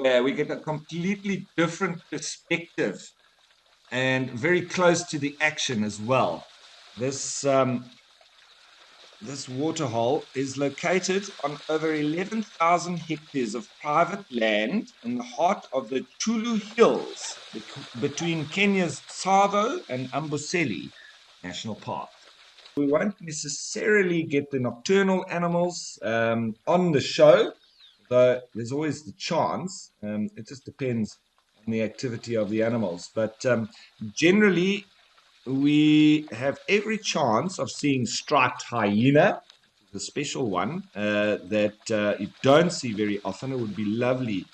where we get a completely different perspective and very close to the action as well. This waterhole is located on over 11,000 hectares of private land in the heart of the Chulu Hills between Kenya's Tsavo and Amboseli National Park. We won't necessarily get the nocturnal animals on the show, though there's always the chance. It just depends on the activity of the animals. But generally, we have every chance of seeing striped hyena, the special one that you don't see very often. It would be lovely to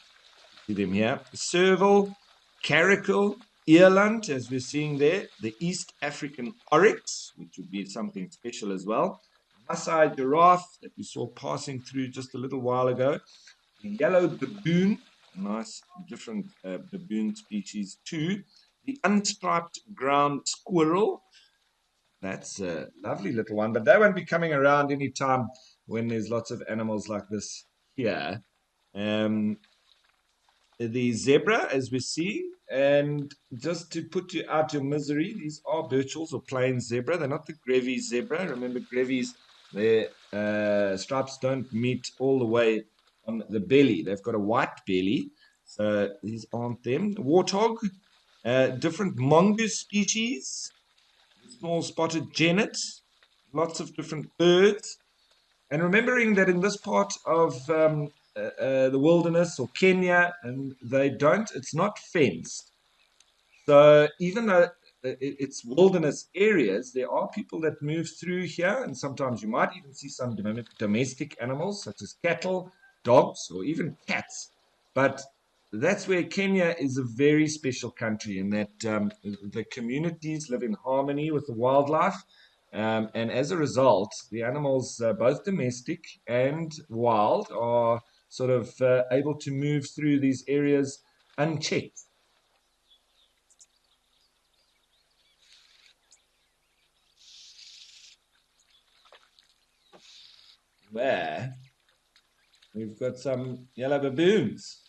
see them here. Serval, caracal, eland, as we're seeing there, the East African oryx, which would be something special as well. Maasai giraffe that we saw passing through just a little while ago. The yellow baboon, nice different baboon species too. The unstriped ground squirrel, that's a lovely little one, but they won't be coming around anytime when there's lots of animals like this here. The zebra, as we see, and just to put you out your misery, these are Birchall's or plain zebra. They're not the Grevy zebra. Remember, Grevy's, their stripes don't meet all the way on the belly. They've got a white belly, so these aren't them. Warthog, different mongoose species, small spotted genet, lots of different birds. And remembering that in this part of the wilderness or Kenya, and it's not fenced. So even though it's wilderness areas, there are people that move through here, and sometimes you might even see some domestic animals such as cattle, dogs, or even cats. But that's where Kenya is a very special country in that the communities live in harmony with the wildlife. And as a result, the animals, both domestic and wild, are sort of able to move through these areas unchecked. There, we've got some yellow baboons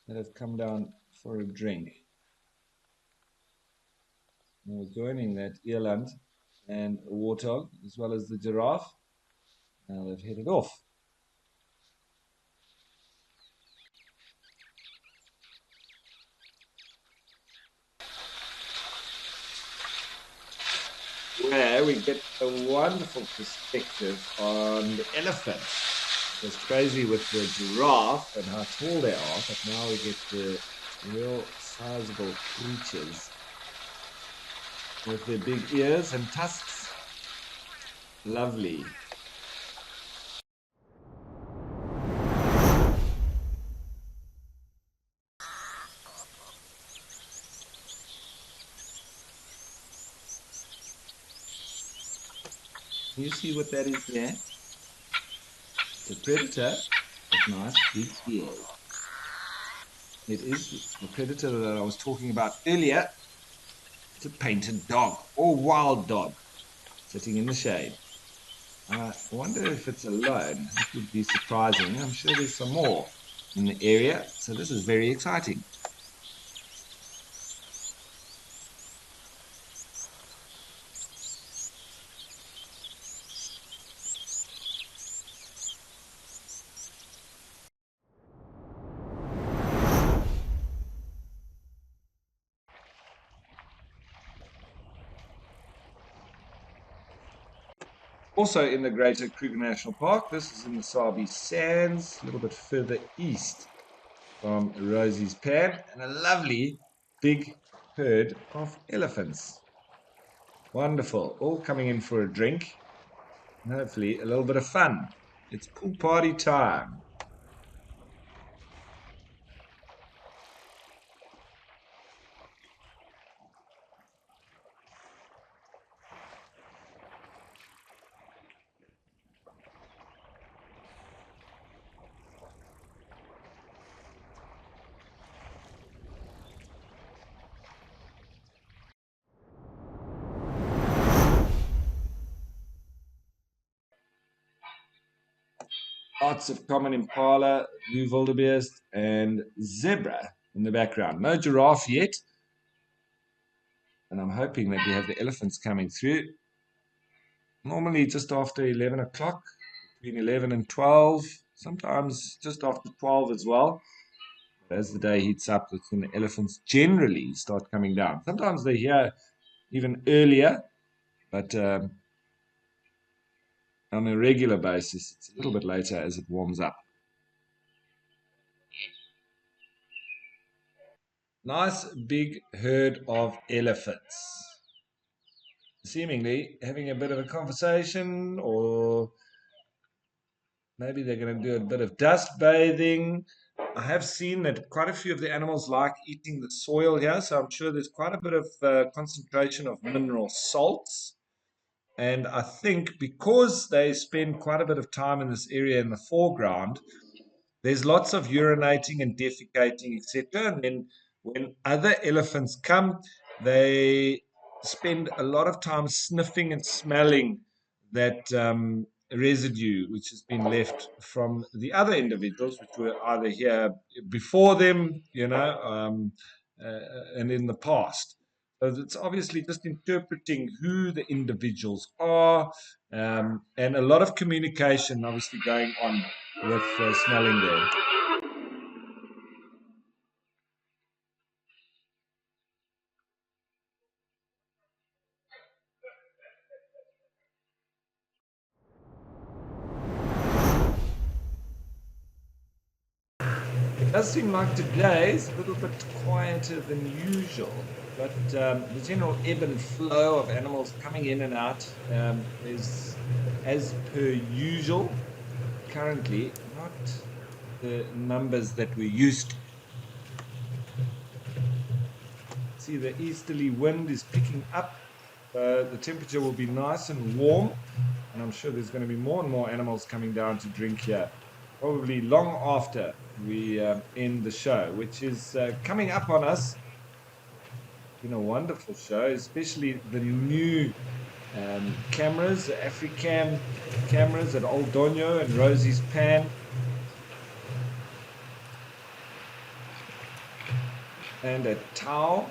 that have come down for a drink. And we're joining that eland and a warthog, as well as the giraffe. Now they've headed off. Where we get a wonderful perspective on the elephant. It's crazy with the giraffe and how tall they are, but now we get the real sizable creatures with their big ears and tusks. Lovely. You see what that is there? It's a predator with nice big ears. It is the predator that I was talking about earlier. It's a painted dog or wild dog sitting in the shade. I wonder if it's alone. It would be surprising. I'm sure there's some more in the area, so this is very exciting. Also in the Greater Kruger National Park, this is in the Sabi Sands, a little bit further east from Rosie's Pan, and a lovely big herd of elephants. Wonderful, all coming in for a drink, and hopefully a little bit of fun. It's pool party time. Lots of common impala, blue wildebeest, and zebra in the background. No giraffe yet. And I'm hoping that we have the elephants coming through. Normally just after 11 o'clock, between 11 and 12, sometimes just after 12 as well. But as the day heats up, that's when the elephants generally start coming down. Sometimes they're here even earlier, but on a regular basis, it's a little bit later as it warms up. Nice big herd of elephants. Seemingly having a bit of a conversation, or maybe they're going to do a bit of dust bathing. I have seen that quite a few of the animals like eating the soil here, so I'm sure there's quite a bit of concentration of mineral salts. And I think because they spend quite a bit of time in this area in the foreground, there's lots of urinating and defecating, etc. And then when other elephants come, they spend a lot of time sniffing and smelling that residue which has been left from the other individuals, which were either here before them, and in the past. So it's obviously just interpreting who the individuals are, and a lot of communication obviously going on with smelling there. It does seem like today is a little bit quieter than usual, but the general ebb and flow of animals coming in and out is as per usual. Currently, not the numbers that we're used to. See, the easterly wind is picking up. The temperature will be nice and warm, and I'm sure there's going to be more and more animals coming down to drink here, probably long after we end the show, which is coming up on us. It's been a wonderful show, especially the new cameras, the Africam cameras at Old Donyo and Rosie's Pan. And at Tau.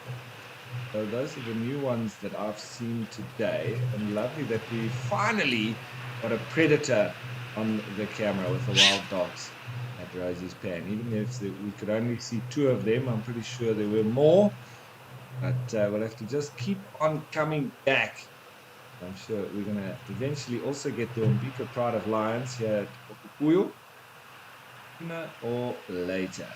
So those are the new ones that I've seen today, and lovely that we finally got a predator on the camera with the wild dogs at Rosie's Pan. Even if we could only see 2 of them, I'm pretty sure there were more, but we'll have to just keep on coming back. I'm sure we're going to eventually also get the Umbika Pride of Lions here at Okukuyo, sooner or later.